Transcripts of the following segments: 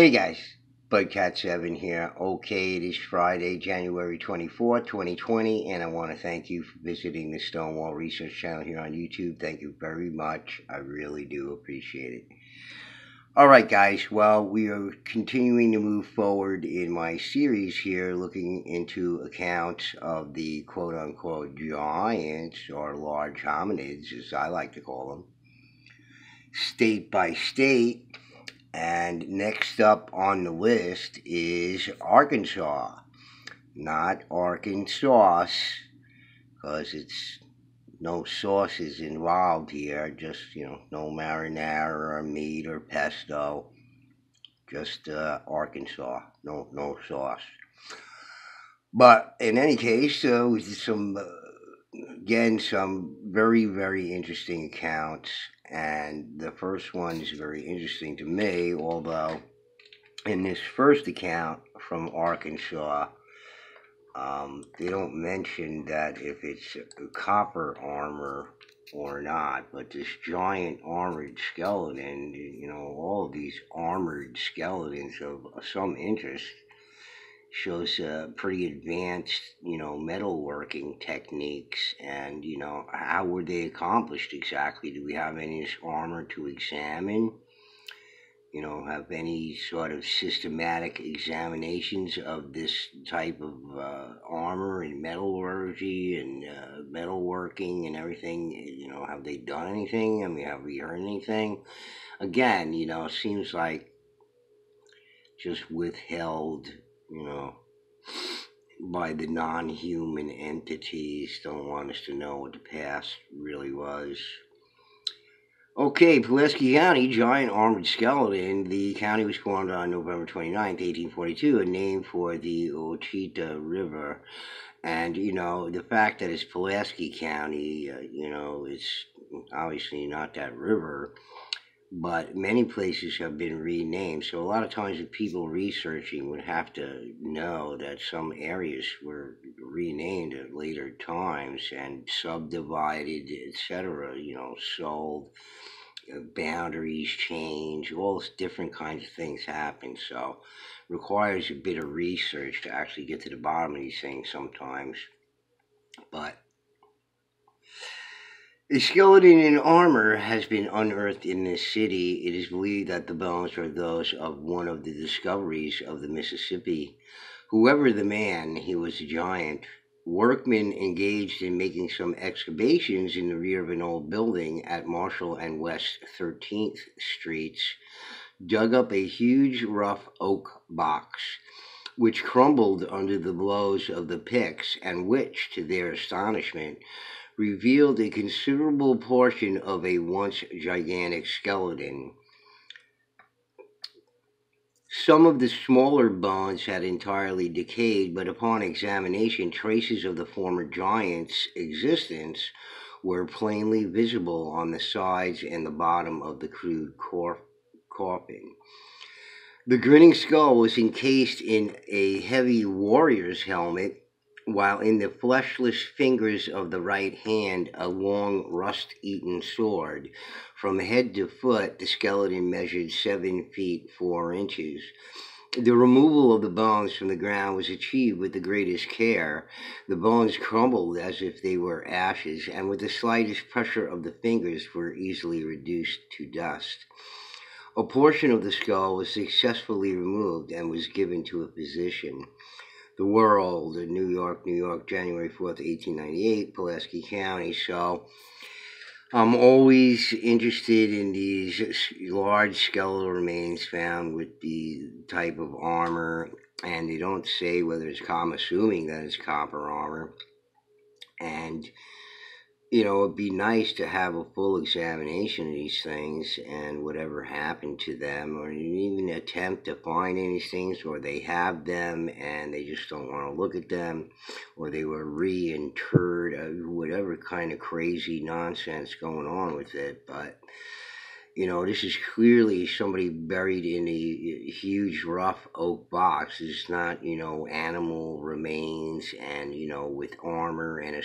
Hey guys, Budcat7 here. Okay, it is Friday, January 24th, 2020, and I want to thank you for visiting the Stonewall Research Channel here on YouTube. Thank you very much. I really do appreciate it. Alright, guys, well, we are continuing to move forward in my series here, looking into accounts of the quote unquote giants, or large hominids, as I like to call them, state by state. And next up on the list is Arkansas, not Arkansas, because it's no sauces involved here, just, no marinara or meat or pesto, just Arkansas, no sauce. But in any case, with some very, very interesting accounts. And the first one is very interesting to me, although in this first account from Arkansas, they don't mention that if it's copper armor or not, but this giant armored skeleton, all of these armored skeletons of some interest shows pretty advanced, metalworking techniques. And, how were they accomplished exactly? Do we have any armor to examine? Have any sort of systematic examinations of this type of armor and metallurgy and metalworking and everything? Have they done anything? I mean, have we heard anything? Again, it seems like just withheld, you know, by the non-human entities. Don't want us to know what the past really was. Okay, Pulaski County, giant armored skeleton. The county was formed on November 29th, 1842, a name for the Ouachita River. And, the fact that it's Pulaski County, it's obviously not that river, but many places have been renamed. So a lot of times the people researching would have to know that some areas were renamed at later times and subdivided, etc., sold, boundaries change, all different kinds of things happen. So requires a bit of research to actually get to the bottom of these things sometimes. But a skeleton in armor has been unearthed in this city. It is believed that the bones are those of one of the discoveries of the Mississippi. Whoever the man, he was a giant. Workmen engaged in making some excavations in the rear of an old building at Marshall and West 13th Streets dug up a huge rough oak box, which crumbled under the blows of the picks, and which, to their astonishment, revealed a considerable portion of a once gigantic skeleton. Some of the smaller bones had entirely decayed, but upon examination, traces of the former giant's existence were plainly visible on the sides and the bottom of the crude coffin. The grinning skull was encased in a heavy warrior's helmet, while in the fleshless fingers of the right hand a long rust-eaten sword. From head to foot, the skeleton measured 7 feet 4 inches. The removal of the bones from the ground was achieved with the greatest care. The bones crumbled as if they were ashes, and with the slightest pressure of the fingers were easily reduced to dust. A portion of the skull was successfully removed and was given to a physician. The World, New York, January 4th, 1898, Pulaski County. So I'm always interested in these large skeletal remains found with the type of armor, and they don't say whether it's I'm assuming that it's copper armor. And it'd be nice to have a full examination of these things and whatever happened to them, or even attempt to find any things, or they have them and they just don't want to look at them, or they were reinterred, whatever kind of crazy nonsense going on with it. But This is clearly somebody buried in a huge rough oak box. It's not, animal remains and, with armor and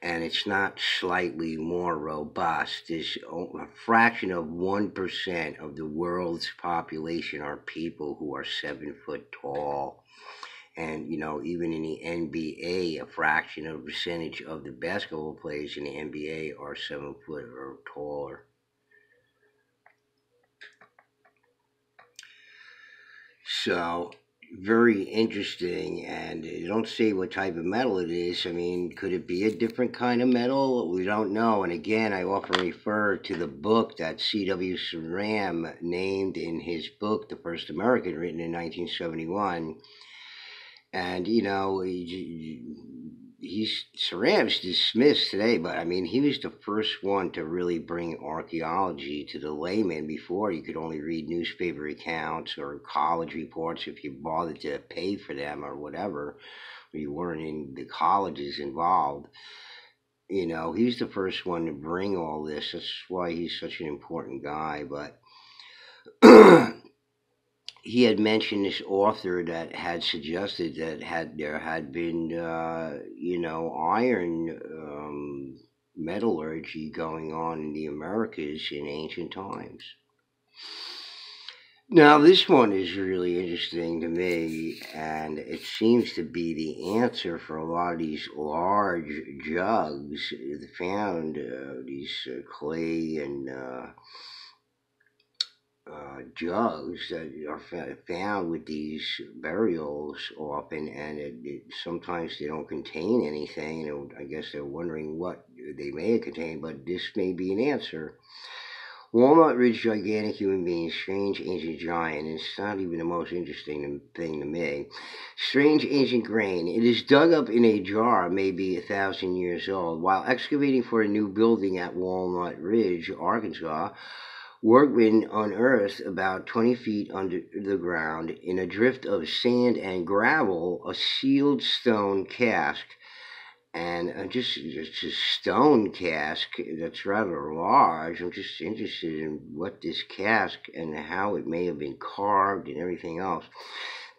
and it's not slightly more robust. There's a fraction of 1% of the world's population are people who are 7 foot tall. And, even in the NBA, a fraction of percentage of the basketball players in the NBA are 7 foot or taller. So, very interesting. And they don't say what type of metal it is. I mean, could it be a different kind of metal? We don't know. And again, I often refer to the book that C.W. Saram named in his book, The First American, written in 1971. And, Saram's dismissed today, but I mean, he was the first one to really bring archaeology to the layman. Before, you could only read newspaper accounts or college reports if you bothered to pay for them or whatever, or you weren't in the colleges involved. He's the first one to bring all this. That's why he's such an important guy. But he had mentioned this author that had suggested that there had been iron metallurgy going on in the Americas in ancient times. Now this one is really interesting to me, and it seems to be the answer for a lot of these large jugs found, these clay and jugs that are found with these burials often, and sometimes they don't contain anything. And I guess they're wondering what they may have contained, but this may be an answer. Walnut Ridge gigantic human being, strange ancient giant. It's not even the most interesting thing to me. Strange ancient grain. It is dug up in a jar, maybe 1,000 years old. While excavating for a new building at Walnut Ridge, Arkansas, workmen unearthed about 20 feet under the ground, in a drift of sand and gravel, a sealed stone cask. And just a stone cask that's rather large. I'm just interested in what this cask and how it may have been carved and everything else.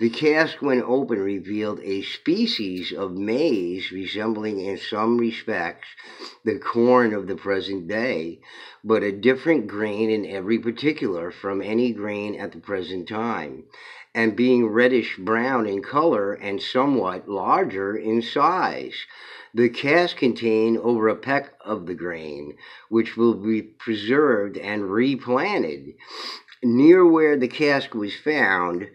The cask, when open, revealed a species of maize resembling in some respects the corn of the present day, but a different grain in every particular from any grain at the present time, and being reddish brown in color and somewhat larger in size. The cask contained over a peck of the grain, which will be preserved and replanted. Near where the cask was found,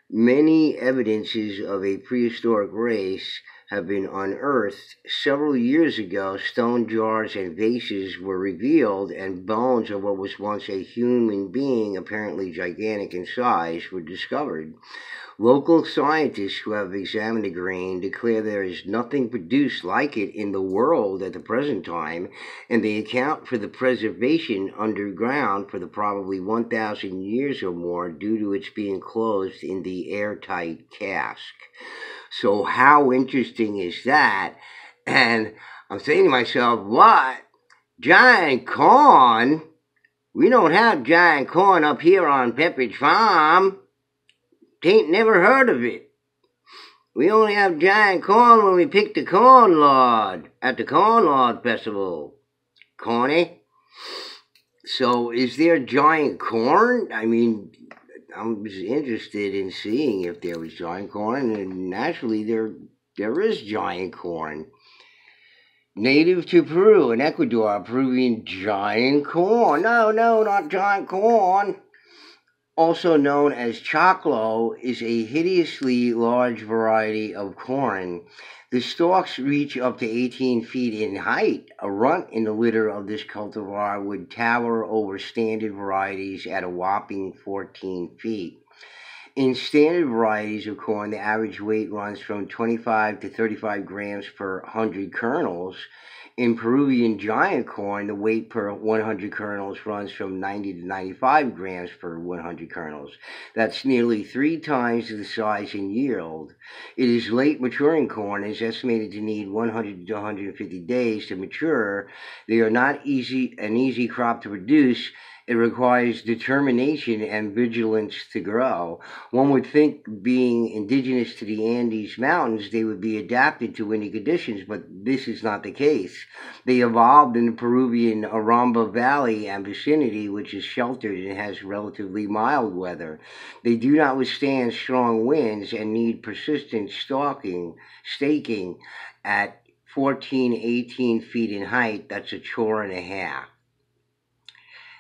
many evidences of a prehistoric race have been unearthed. Several years ago, stone jars and vases were revealed, and bones of what was once a human being, apparently gigantic in size, were discovered. Local scientists who have examined the grain declare there is nothing produced like it in the world at the present time, and they account for the preservation underground for the probably 1,000 years or more due to its being closed in the airtight cask. So how interesting is that? And I'm saying to myself, what? Giant corn? We don't have giant corn up here on Pepperidge Farm. Ain't never heard of it. We only have giant corn when we pick the corn lord at the Corn Lord Festival. Corny. So is there giant corn? I mean, I was interested in seeing if there was giant corn, and naturally there is giant corn. Native to Peru and Ecuador, Peruvian giant corn. No, not giant corn. Also known as choclo, is a hideously large variety of corn. The stalks reach up to 18 feet in height. A runt in the litter of this cultivar would tower over standard varieties at a whopping 14 feet. In standard varieties of corn, the average weight runs from 25 to 35 grams per 100 kernels. In Peruvian giant corn, the weight per 100 kernels runs from 90 to 95 grams per 100 kernels. That's nearly 3 times the size and yield. It is late maturing corn and is estimated to need 100 to 150 days to mature. They are not an easy crop to produce, It requires determination and vigilance to grow. One would think, being indigenous to the Andes Mountains, they would be adapted to windy conditions, but this is not the case. They evolved in the Peruvian Aramba Valley and vicinity, which is sheltered and has relatively mild weather. They do not withstand strong winds and need persistent staking at 14, 18 feet in height. That's a chore and a half.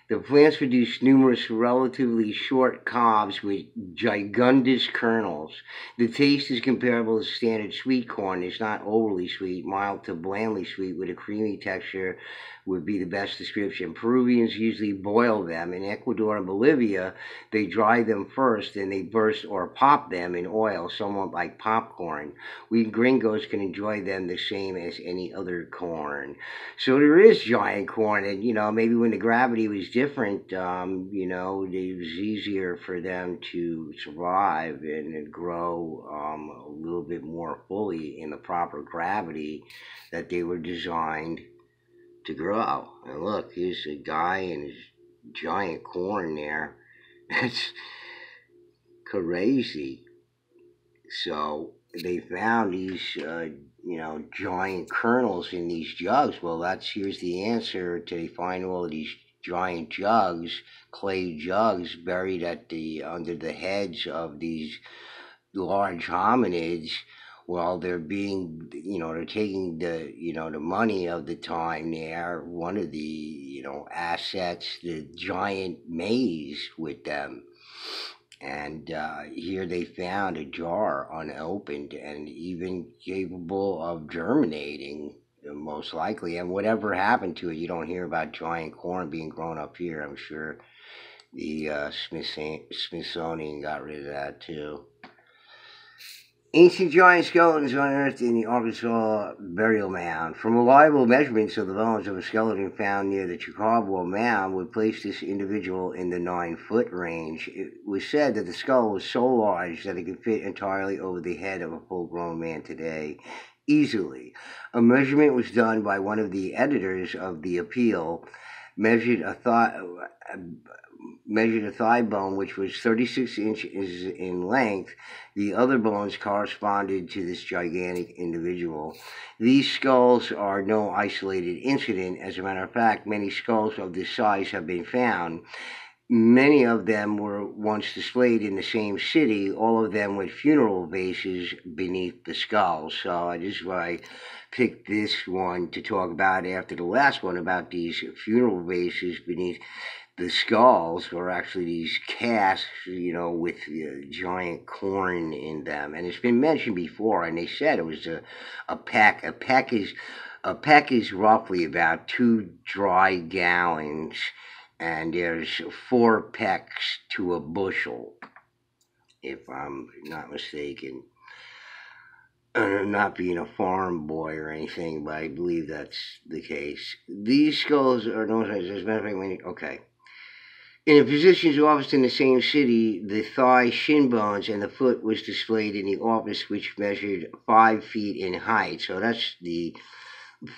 The plants produce numerous relatively short cobs with gigundous kernels. The taste is comparable to standard sweet corn. It's not overly sweet, mild to blandly sweet with a creamy texture would be the best description. Peruvians usually boil them. In Ecuador and Bolivia, they dry them first, then they burst or pop them in oil, somewhat like popcorn. We gringos can enjoy them the same as any other corn. So there is giant corn, and maybe when the gravity was different, it was easier for them to survive and grow a little bit more fully in the proper gravity that they were designed to grow. And look, here's a guy and his giant corn there. It's crazy. So they found these, giant kernels in these jugs. Well, here's the answer to they find all of these giant jugs, clay jugs, buried under the heads of these large hominids. Well, they're taking the money of the time there, one of the, assets, the giant maize with them. And here they found a jar unopened and even capable of germinating, most likely. And whatever happened to it, you don't hear about giant corn being grown up here. I'm sure the Smithsonian got rid of that too. Ancient giant skeletons unearthed in the Arkansas burial mound. From reliable measurements of the bones of a skeleton found near the Chickasaw mound would place this individual in the 9-foot range. It was said that the skull was so large that it could fit entirely over the head of a full-grown man today, easily. A measurement was done by one of the editors of the Appeal, measured a thigh bone which was 36 inches in length. The other bones corresponded to this gigantic individual. These skulls are no isolated incident. As a matter of fact, many skulls of this size have been found. Many of them were once displayed in the same city, all of them with funeral vases beneath the skulls. So this is why I picked this one to talk about after the last one about these funeral vases beneath the skulls, or actually these casks, with giant corn in them. And it's been mentioned before, and they said it was a peck. A peck is roughly about 2 dry gallons, and there's 4 pecks to a bushel, if I'm not mistaken. Not being a farm boy or anything, but I believe that's the case. These skulls are known as a matter of fact, okay. In a physician's office in the same city, the thigh, shin bones, and the foot was displayed in the office, which measured 5 feet in height. So that's the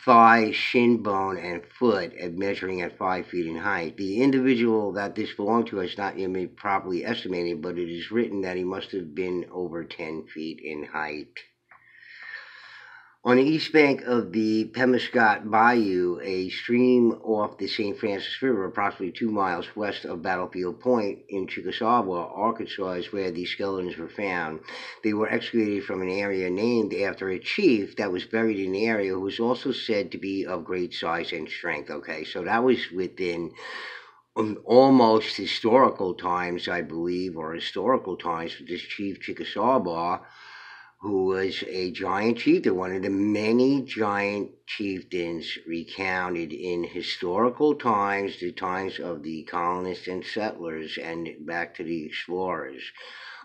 thigh, shin bone, and foot measuring at 5 feet in height. The individual that this belonged to has not yet been properly estimated, but it is written that he must have been over 10 feet in height. On the east bank of the Pemiscot Bayou, a stream off the St. Francis River, approximately 2 miles west of Battlefield Point in Chickasaw, Arkansas, is where these skeletons were found. They were excavated from an area named after a chief that was buried in the area, who was also said to be of great size and strength. Okay, so that was within almost historical times, I believe, or historical times for this chief Chickasaw, who was a giant chieftain, one of the many giant chieftains recounted in historical times, the times of the colonists and settlers, and back to the explorers,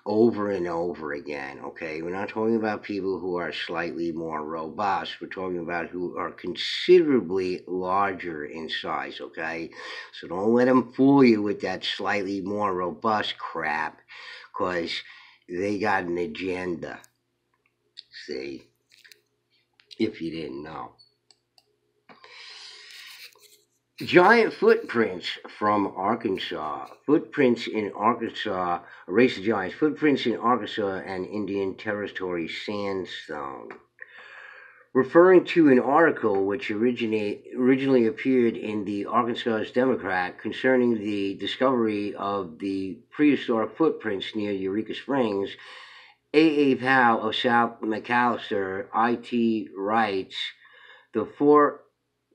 over and over again, okay? We're not talking about people who are slightly more robust. We're talking about who are considerably larger in size, okay? So don't let them fool you with that slightly more robust crap, because they got an agenda. See, if you didn't know. Giant footprints from Arkansas. Footprints in Arkansas, a race of giants. Footprints in Arkansas and Indian Territory sandstone. Referring to an article which originally appeared in the Arkansas Democrat concerning the discovery of the prehistoric footprints near Eureka Springs, A. Powell of South McAllister, IT, writes, the Fort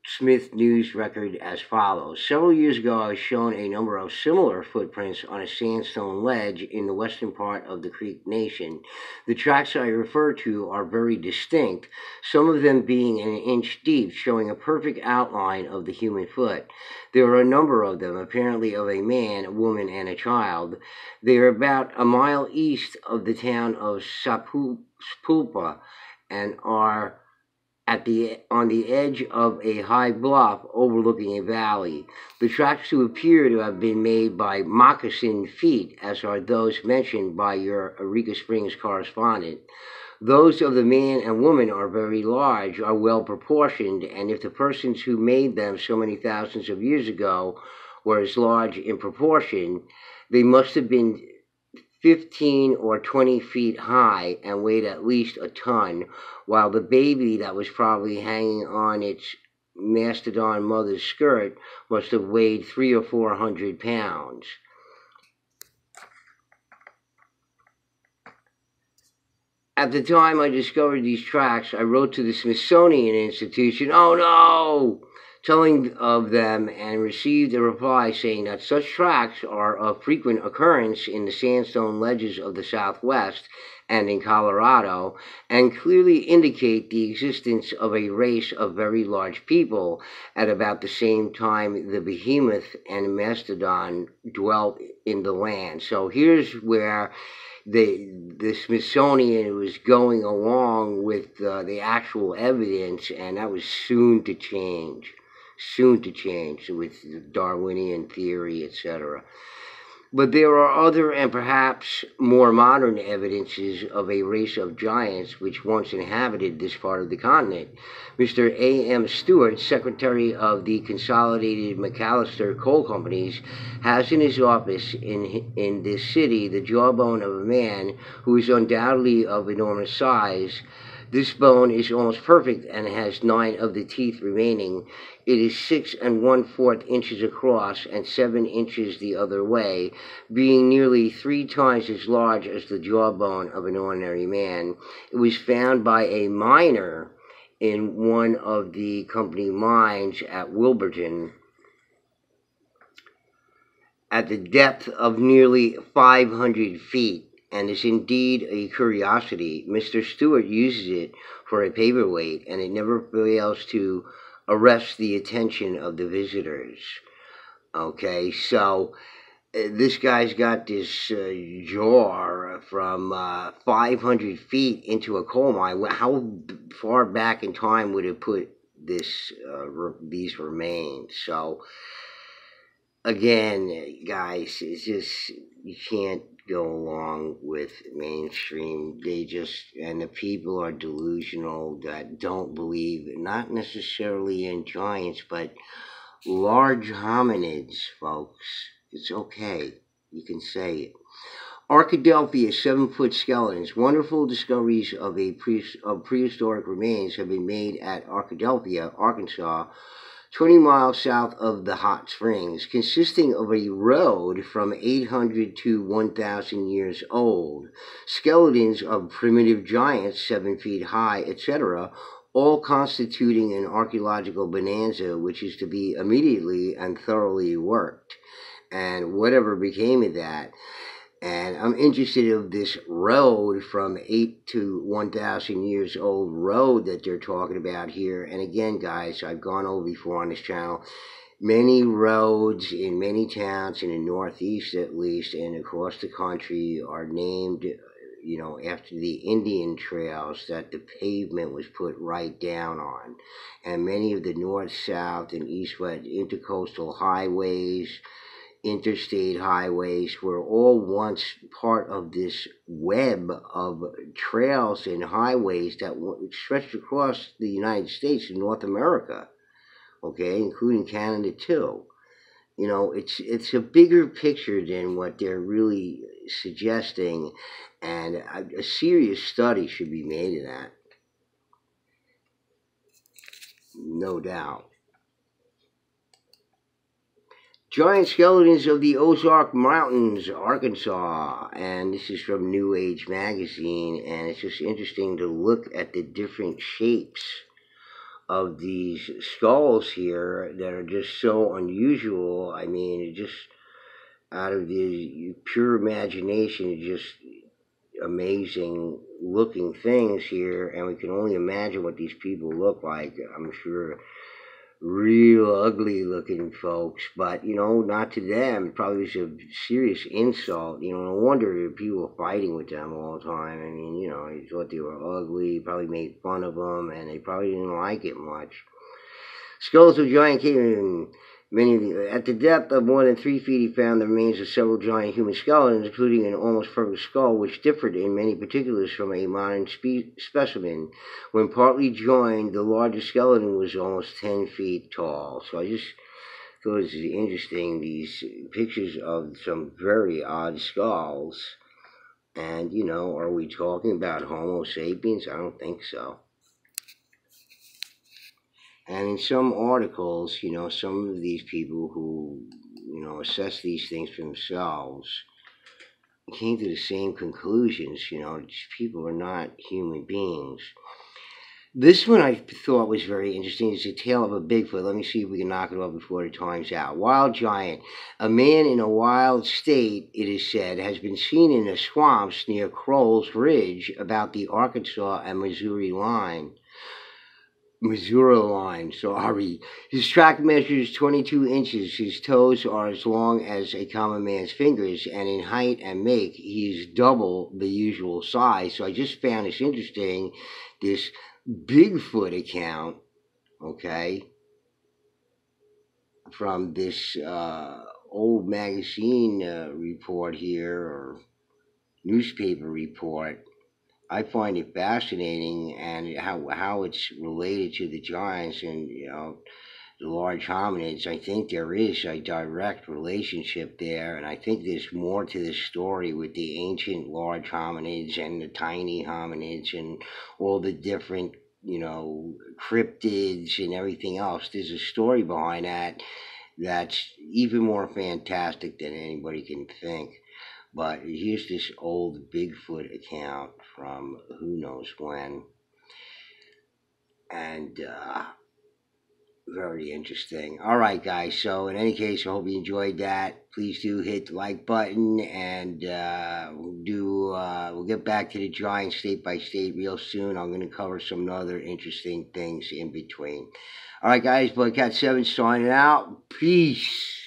Smith News record as follows. Several years ago, I was shown a number of similar footprints on a sandstone ledge in the western part of the Creek Nation. The tracks I refer to are very distinct, some of them being an inch deep, showing a perfect outline of the human foot. There are a number of them, apparently of a man, a woman, and a child. They are about a mile east of the town of Sapulpa and are on the edge of a high bluff overlooking a valley. The tracks appear to have been made by moccasin feet, as are those mentioned by your Eureka Springs correspondent. Those of the man and woman are very large, are well proportioned, and if the persons who made them so many thousands of years ago were as large in proportion, they must have been 15 or 20 feet high and weighed at least a ton, while the baby that was probably hanging on its mastodon mother's skirt must have weighed 300 or 400 pounds. At the time I discovered these tracks, I wrote to the Smithsonian Institution, oh no, telling of them, and received a reply saying that such tracks are of frequent occurrence in the sandstone ledges of the Southwest and in Colorado, and clearly indicate the existence of a race of very large people at about the same time the behemoth and mastodon dwelt in the land. So here's where the Smithsonian was going along with the actual evidence, and that was soon to change with the Darwinian theory, etc. But there are other and perhaps more modern evidences of a race of giants which once inhabited this part of the continent. Mr. A. M. Stewart, secretary of the Consolidated McAllister Coal Companies, has in his office in this city the jawbone of a man who is undoubtedly of enormous size. This bone is almost perfect and has 9 of the teeth remaining. It is 6 1/4 inches across and 7 inches the other way, being nearly 3 times as large as the jawbone of an ordinary man. It was found by a miner in one of the company mines at Wilburton at the depth of nearly 500 feet, and is indeed a curiosity. Mr. Stewart uses it for a paperweight, and it never fails to arrest the attention of the visitors. Okay, so this guy's got this jar from 500 feet into a coal mine. How far back in time would it put these remains? So again, guys, it's just, you can't go along with mainstream. And the people are delusional that don't believe, not necessarily in giants, but large hominids, folks. It's okay. You can say it. Arkadelphia 7-foot skeletons. Wonderful discoveries of prehistoric remains have been made at Arkadelphia, Arkansas, 20 miles south of the Hot Springs, consisting of a road from 800 to 1,000 years old, skeletons of primitive giants 7 feet high, etc., all constituting an archaeological bonanza which is to be immediately and thoroughly worked. And whatever became of that. And I'm interested in this road from 8 to 1,000 years old road that they're talking about here. And again, guys, I've gone over before on this channel. Many roads in many towns in the Northeast, at least, and across the country are named, after the Indian trails that the pavement was put right down on. And many of the north, south, and east-west intercoastal highways, interstate highways were all once part of this web of trails and highways that stretched across the United States and North America. okay, including Canada too. You know, it's a bigger picture than what they're really suggesting, and a serious study should be made of that, no doubt. Giant skeletons of the Ozark Mountains, Arkansas, and this is from New Age magazine, and it's just interesting to look at the different shapes of these skulls here that are just so unusual. I mean, it just out of the pure imagination, it's just amazing looking things here, and we can only imagine what these people look like. I'm sure real ugly looking folks, but you know, not to them. It probably was a serious insult. You know, no wonder people were fighting with them all the time. I mean, you know, they thought they were ugly, probably made fun of them, and they probably didn't like it much. Skulls of giant cave. At the depth of more than 3 feet, he found the remains of several giant human skeletons, including an almost perfect skull, which differed in many particulars from a modern specimen. When partly joined, the largest skeleton was almost 10 feet tall. So I just thought it was interesting, these pictures of some very odd skulls. And, you know, are we talking about Homo sapiens? I don't think so. And in some articles, you know, some of these people who, you know, assess these things for themselves came to the same conclusions. You know, these people are not human beings. This one I thought was very interesting. It's a tale of a Bigfoot. Let me see if we can knock it off before the time's out. Wild giant. A man in a wild state, it is said, has been seen in the swamps near Crowell's Ridge about the Arkansas and Missouri line. Sorry. His track measures 22 inches. His toes are as long as a common man's fingers, and in height and make, he is double the usual size. So I just found this interesting, this Bigfoot account, okay, from this old magazine report here, or newspaper report. I find it fascinating, and how it's related to the giants and, you know, the large hominids. I think there is a direct relationship there, and I think there's more to this story with the ancient large hominids and the tiny hominids and all the different, you know, cryptids and everything else. There's a story behind that that's even more fantastic than anybody can think. But here's this old Bigfoot account from who knows when. And very interesting. All right, guys. So in any case, I hope you enjoyed that. Please do hit the like button, and we'll get back to the Giants state by state real soon. I'm going to cover some other interesting things in between. All right, guys. Bloodcat 7 signing out. Peace.